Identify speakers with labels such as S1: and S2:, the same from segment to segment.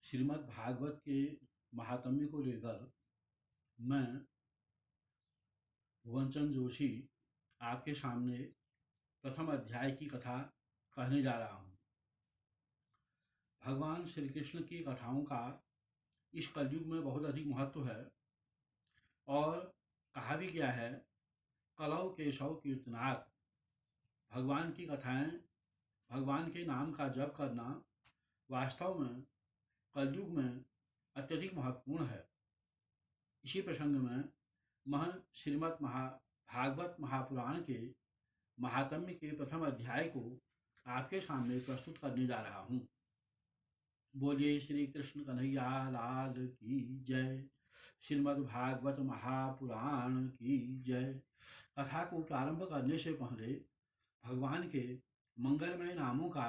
S1: श्रीमद् भागवत के महात्म्य को लेकर मैं भुवनचंद जोशी आपके सामने प्रथम अध्याय की कथा कहने जा रहा हूँ। भगवान श्री कृष्ण की कथाओं का इस कलयुग में बहुत अधिक महत्व है और कहा भी गया है, कलौ केशव कीर्तनात्। भगवान की कथाएं, भगवान के नाम का जप करना वास्तव में कलयुग में अत्यधिक महत्वपूर्ण है। इसी प्रसंग में श्रीमद् भागवत महापुराण के महात्म्य के प्रथम अध्याय को आपके सामने प्रस्तुत करने जा रहा हूँ। बोलिए श्री कृष्ण कन्हैया लाल की जय। श्रीमद् भागवत महापुराण की जय। कथा को प्रारंभ करने से पहले भगवान के मंगलमय नामों का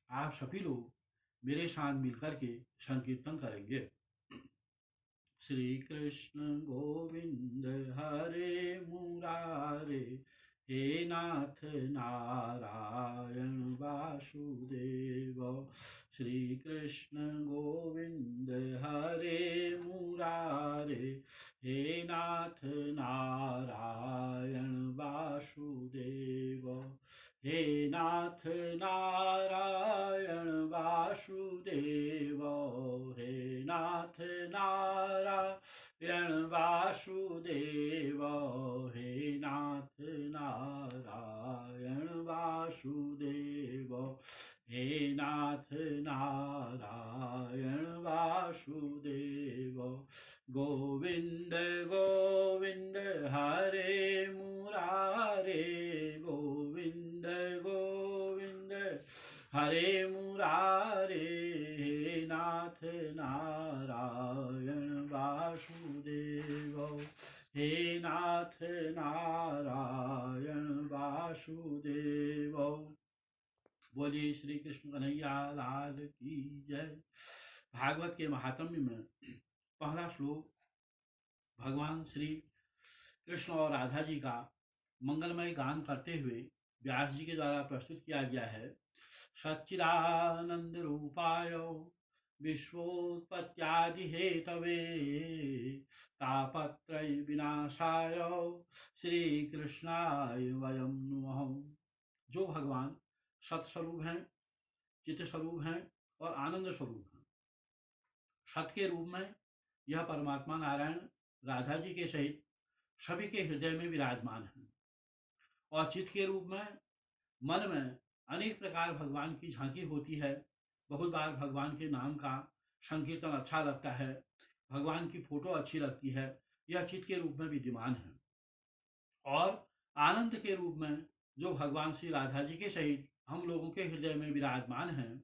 S1: आप सभी लोग मेरे साथ मिलकर के संकीर्तन करेंगे। श्री कृष्ण गोविंद हरे मुरारे, हे नाथ नारायण वासुदेव। श्री कृष्ण गोविंद हरे मुरारे, हे नाथ नारायण वासुदेव। हे नाथ नारायण वासुदेव, हे नाथ नारायण वासुदेव, हे नाथ नारायण वासुदेव, हे नाथ नारायण वासुदेव। गोविंद गोविंद हरे मुरारे, गोविंद गोविंद हरे मुरारे, हे नाथ नारायण वासुदेव, हे नाथ नारायण वासुदेव। बोलिए श्री कृष्ण कन्हैया लाल की जय। भागवत के महात्म्य में पहला श्लोक भगवान श्री कृष्ण और राधा जी का मंगलमय गान करते हुए व्यास जी के द्वारा प्रस्तुत किया गया है। सच्चिदानंद रूपाय विश्वोत्पत्त्यादि हेतवे, तापत्रय विनाशाय श्री कृष्णाय वयं नमः। जो भगवान सत्स्वरूप हैं, चित्त स्वरूप हैं और आनंद स्वरूप हैं। सत के रूप में यह परमात्मा नारायण राधा जी के सहित सभी के हृदय में विराजमान हैं और चित्त के रूप में मन में अनेक प्रकार भगवान की झांकी होती है। बहुत बार भगवान के नाम का संकीर्तन अच्छा लगता है, भगवान की फोटो अच्छी लगती है, यह चित्त के रूप में विद्यमान है। और आनंद के रूप में जो भगवान श्री राधा जी के सहित हम लोगों के हृदय में विराजमान हैं,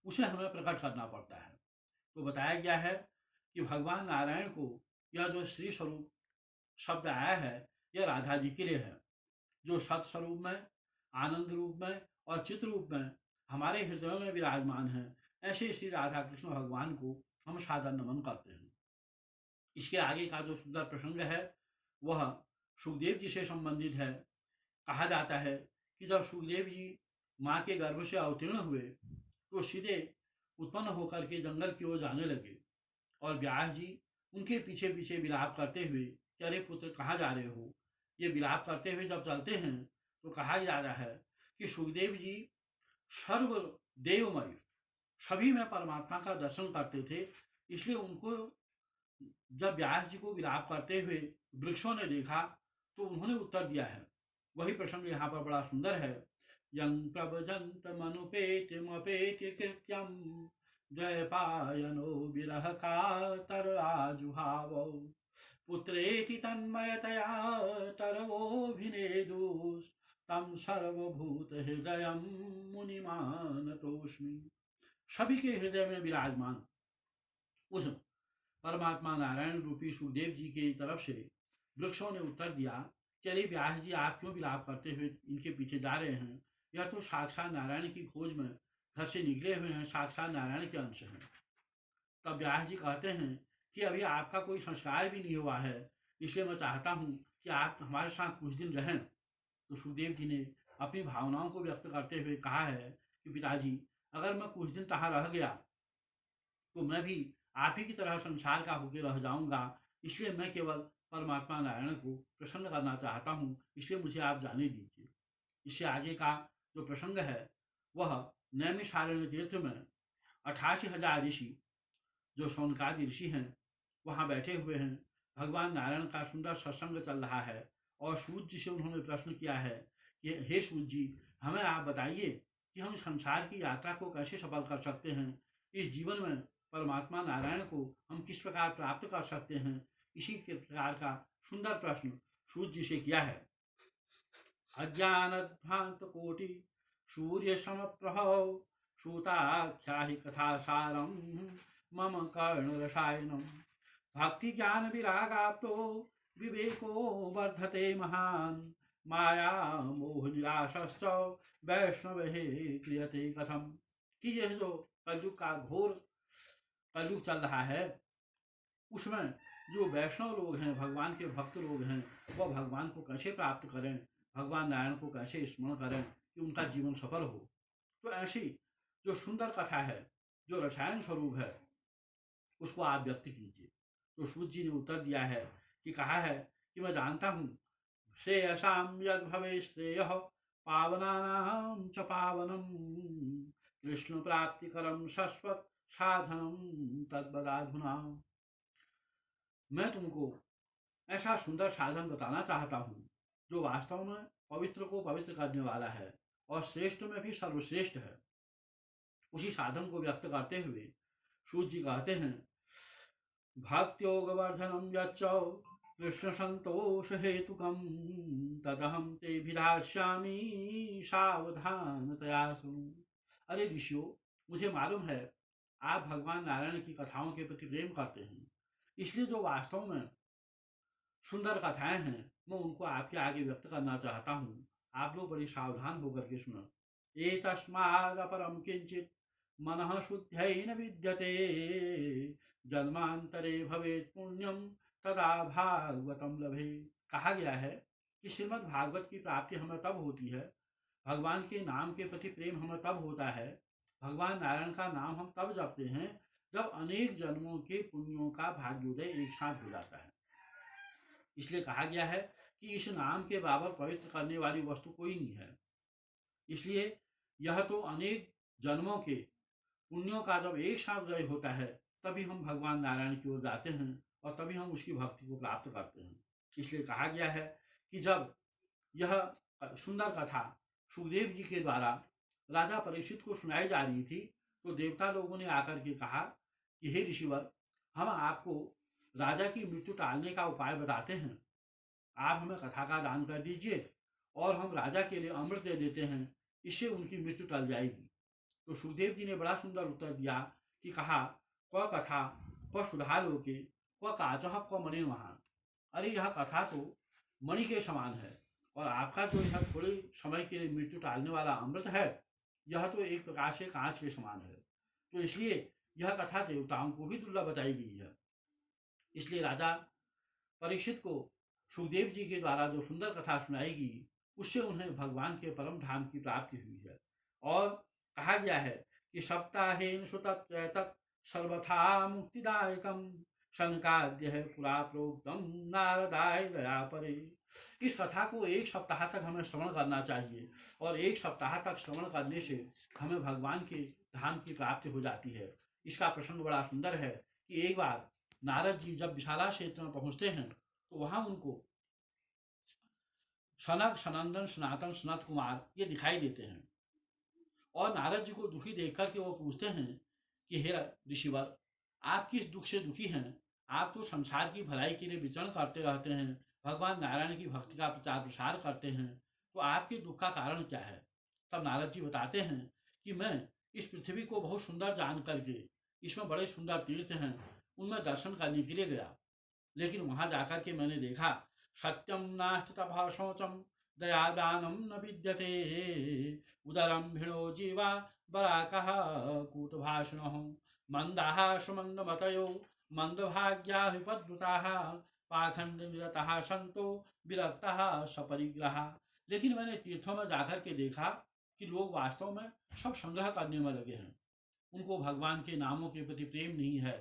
S1: उसे हमें प्रकट करना पड़ता है। तो बताया गया है कि भगवान नारायण को यह जो श्री स्वरूप शब्द आया है, यह राधा जी के लिए है, जो सत स्वरूप में, आनंद रूप में और चित्त रूप में हमारे हृदयों में विराजमान है। ऐसे श्री राधा कृष्ण भगवान को हम सादर नमन करते हैं। इसके आगे का जो सुंदर प्रसंग है वह सुखदेव जी से संबंधित है। कहा जाता है कि जब सुखदेव जी माँ के गर्भ से अवतीर्ण हुए तो सीधे उत्पन्न होकर के जंगल की ओर जाने लगे और व्यास जी उनके पीछे पीछे विलाप करते हुए, कि अरे पुत्र कहाँ जा रहे हो। ये विलाप करते हुए जब चलते हैं तो कहा जा रहा है कि सुखदेव जी सर्व देवमय सभी में परमात्मा का दर्शन करते थे, इसलिए उनको जब व्यास जी को विलाप करते हुए वृक्षों ने देखा तो उन्होंने उत्तर दिया है। वही प्रसंग यहाँ पर बड़ा सुंदर है। यं प्रभजंत मनुपेतिमपेति कृत्यम, जयपायनो विरह कातर आजुहावौ। पुत्रेति तन्मयतया तरवोभिनेदुस्, तम सर्वभूत हृदयं मुनिमानतोस्मि। सभी के हृदय में विराजमान उस परमात्मा नारायण रूपी सुखदेव जी की तरफ से वृक्षों ने उत्तर दिया कि अरे व्यास जी आप क्यों विलाप करते हुए इनके पीछे जा रहे हैं। यह तो साक्षात नारायण की खोज में घर से निकले हुए हैं, साक्षात नारायण के अंश हैं। तब व्यास जी कहते हैं कि अभी आपका कोई संस्कार भी नहीं हुआ है, इसलिए मैं चाहता हूँ कि आप हमारे साथ कुछ दिन रहें। तो सुखदेव जी ने अपनी भावनाओं को व्यक्त करते हुए कहा है कि पिताजी अगर मैं कुछ दिन तहाँ रह गया तो मैं भी आप ही की तरह संसार का होकर रह जाऊंगा। इसलिए मैं केवल परमात्मा नारायण को प्रसन्न करना चाहता हूँ, इसलिए मुझे आप जाने दीजिए। इससे आगे का जो प्रसंग है वह नैमिषारण्य तीर्थ में 88,000 ऋषि, जो शौनकादि ऋषि हैं, वहाँ बैठे हुए हैं। भगवान नारायण का सुंदर सत्संग चल रहा है और सूत जी से उन्होंने प्रश्न किया है कि हे सूत जी, हमें आप बताइए कि हम संसार की यात्रा को कैसे सफल कर सकते हैं, इस जीवन में परमात्मा नारायण को हम किस प्रकार प्राप्त कर सकते हैं। इसी के प्रकार का सुंदर प्रश्न सूत जी से किया है। अज्ञानध्वांत कोटि सूर्य समप्रभव सूताख्याहि कथा सारम मम कर्ण रसायनम भक्ति ज्ञान विरागाप्तो विवेको वर्धते महान माया मोह निराशश्च वैष्णव क्रियते कथम। कि यह जो कलयुग का घोर कलयुग चल रहा है, उसमें जो वैष्णव लोग हैं, भगवान के भक्त लोग हैं, वह भगवान को कैसे प्राप्त करें, भगवान नारायण को कैसे स्मरण करें कि उनका जीवन सफल हो। तो ऐसी जो सुंदर कथा है, जो रसायन स्वरूप है, उसको आप व्यक्त कीजिए। तो सूत जी ने उत्तर दिया है कि कहा है कि मैं जानता हूँ श्रेयसाम यद भवे श्रेय पावनानां च पावनम कृष्ण प्राप्तिकरम शाश्वत साधनम तद्वदाधुना। मैं तुमको ऐसा सुंदर साधन बताना चाहता हूँ जो वास्तव में पवित्र को पवित्र करने वाला है और श्रेष्ठ में भी सर्वश्रेष्ठ है। उसी साधन को व्यक्त करते हुए सूत जी कहते हैं, भक्त्योगवर्धनम यच्च कृष्ण संतोष हेतुकम तदहम ते विधास्यामि सावधानतया सुनु। अरे ऋषियों, मुझे मालूम है आप भगवान नारायण की कथाओं के प्रति प्रेम करते हैं, इसलिए जो वास्तव में सुंदर कथाएं हैं मैं उनको आपके आगे व्यक्त करना चाहता हूँ। आप लोग बड़ी सावधान होकर के सुनो। एतस्मादपरं किंचित मनः शुद्धैन विद्यते जन्मांतरे भवेत् पुण्यम तदा भागवतम लभे। कहा गया है कि श्रीमद् भागवत की प्राप्ति हमें तब होती है, भगवान के नाम के प्रति प्रेम हमें तब होता है, भगवान नारायण का नाम हम तब जपते हैं जब अनेक जन्मों के पुण्यों का भाग्योदय एक साथ हो जाता है। इसलिए कहा गया है कि इस नाम के बराबर पवित्र करने वाली वस्तु कोई नहीं है। इसलिए यह तो अनेक जन्मों के पुण्यों का जब एक साथ उदय होता है तभी हम भगवान नारायण की ओर जाते हैं और तभी हम उसकी भक्ति को प्राप्त करते हैं। इसलिए कहा गया है कि जब यह सुंदर कथा सुखदेव जी के द्वारा राजा परीक्षित को सुनाई जा रही थी तो देवता लोगों ने आकर के कहा कि हे ऋषिवर, हम आपको राजा की मृत्यु टालने का उपाय बताते हैं, आप हमें कथा का दान कर दीजिए और हम राजा के लिए अमृत दे देते हैं, इससे उनकी मृत्यु टल जाएगी। तो सुखदेव जी ने बड़ा सुंदर उत्तर दिया कि कहा, क्व कथा क्व सुधा लोके क्व काचः क्व मणि महान। अरे यह कथा तो मणि के समान है और आपका जो यह थोड़े समय के लिए मृत्यु टालने वाला अमृत है, यह तो एक प्रकार से कांच के समान है। तो इसलिए यह कथा देवताओं को भी दुर्लभ बताई गई है। इसलिए राजा परीक्षित को सुखदेव जी के द्वारा जो सुंदर कथा सुनाएगी उससे उन्हें भगवान के परम धाम की प्राप्ति हुई है। और कहा गया है कि सप्ताहेन सुतत् सर्वथा मुक्तिदायकम शनकाद्य है पुरा प्रोक्तम नारदाय दया परे। इस कथा को एक सप्ताह तक हमें श्रवण करना चाहिए और एक सप्ताह तक श्रवण करने से हमें भगवान के धाम की प्राप्ति हो जाती है। इसका प्रसंग बड़ा सुंदर है कि एक बार नारद जी जब विशाला क्षेत्र में पहुंचते हैं तो वहां उनको सनक सनंदन सनातन सनत कुमार ये दिखाई देते हैं और नारद जी को दुखी देख करके वो पूछते हैं कि हे ऋषिवर, आप किस दुख से दुखी हैं? आप तो संसार की भलाई के लिए विचरण करते रहते हैं, भगवान नारायण की भक्ति का प्रचार प्रसार करते हैं, तो आपके दुख का कारण क्या है? तब नारद जी बताते हैं कि मैं इस पृथ्वी को बहुत सुंदर जान करके, इसमें बड़े सुंदर तीर्थ हैं, उनमें दर्शन करने के लिए गया, लेकिन वहां जाकर के मैंने देखा सत्यम नास्ति तपः शौचम दयादानम न विद्यते उदरम भिणो जीवा बराकः कूटभाषणः मंदाः सुमन्दमतयो मंदभाग्या विपद्रुताः पाखंड निरतः संतो विरक्तः सपरिग्रहा। लेकिन मैंने तीर्थों में जाकर के देखा कि लोग वास्तव में सब संग्रह करने में लगे हैं, उनको भगवान के नामों के प्रति प्रेम नहीं है,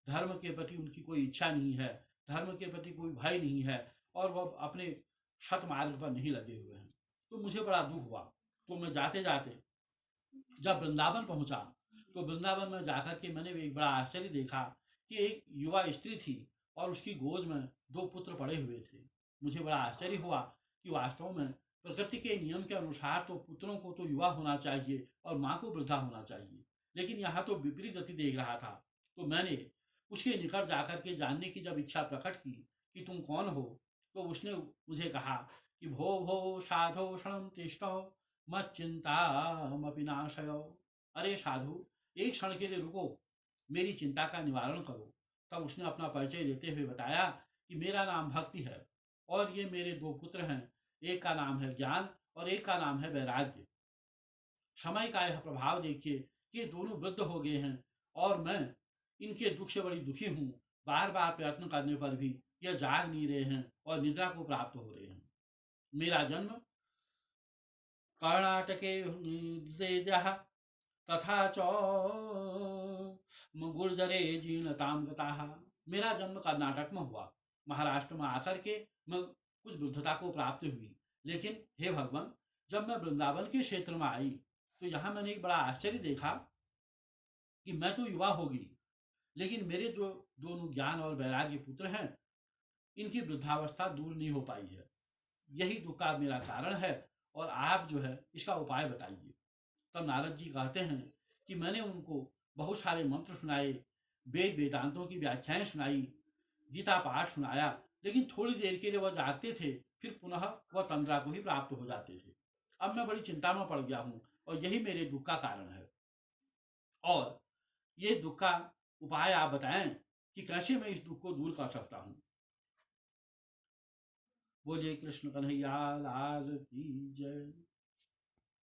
S1: धर्म के प्रति उनकी कोई इच्छा नहीं है, धर्म के प्रति कोई भय नहीं है, और वह अपने सत मार्ग पर नहीं लगे हुए हैं। तो मुझे बड़ा दुख हुआ। तो मैं जाते जाते जब वृंदावन पहुंचा, तो वृंदावन में जाकर के मैंने एक बड़ा आश्चर्य देखा कि एक युवा स्त्री थी और उसकी गोद में 2 पुत्र पड़े हुए थे। मुझे बड़ा आश्चर्य हुआ कि वास्तव में प्रकृति के नियम के अनुसार तो पुत्रों को तो युवा होना चाहिए और माँ को वृद्धा होना चाहिए, लेकिन यहाँ तो विपरीत गति देख रहा था। तो मैंने उसके निकट जाकर के जानने की जब इच्छा प्रकट की कि तुम कौन हो, तो उसने मुझे कहा कि भो भो साधो क्षणम तिष्ठो मत चिंतामपि नाशयो। अरे साधु, एक क्षण के लिए रुको, मेरी चिंता का निवारण करो। तब उसने अपना परिचय देते हुए बताया कि मेरा नाम भक्ति है और ये मेरे 2 पुत्र हैं, एक का नाम है ज्ञान और एक का नाम है वैराग्य। समय का यह प्रभाव देखिए कि ये दोनों वृद्ध हो गए हैं और मैं इनके दुख से बड़ी दुखी हूँ। बार बार प्रयत्न करने पर भी यह जाग नहीं रहे हैं और निद्रा को प्राप्त हो रहे हैं। मेरा जन्म कर्णाटके देजः तथा च गुर्जरे जीर्णताम गताः। मेरा जन्म कर्नाटक में हुआ, महाराष्ट्र में आकर के मैं कुछ वृद्धता को प्राप्त हुई। लेकिन हे भगवान, जब मैं वृंदावन के क्षेत्र में आई तो यहाँ मैंने एक बड़ा आश्चर्य देखा कि मैं तो युवा होगी, लेकिन मेरे जो दोनों ज्ञान और वैराग्य पुत्र हैं, इनकी वृद्धावस्था दूर नहीं हो पाई है। यही दुख का मेरा कारण है और आप जो है इसका उपाय बताइए। तब नारद जी कहते हैं कि मैंने उनको बहुत सारे मंत्र सुनाए, वेद वेदांतों की व्याख्याएं सुनाई, गीता पाठ सुनाया, लेकिन थोड़ी देर के लिए वह जागते थे, फिर पुनः वह तंद्रा को ही प्राप्त हो जाते थे। अब मैं बड़ी चिंता में पड़ गया हूँ और यही मेरे दुख का कारण है। और ये दुख का उपाय आप बताएं कि कैसे मैं इस दुख को दूर कर सकता हूँ। बोलिए कृष्ण कन्हैया लाल की जय।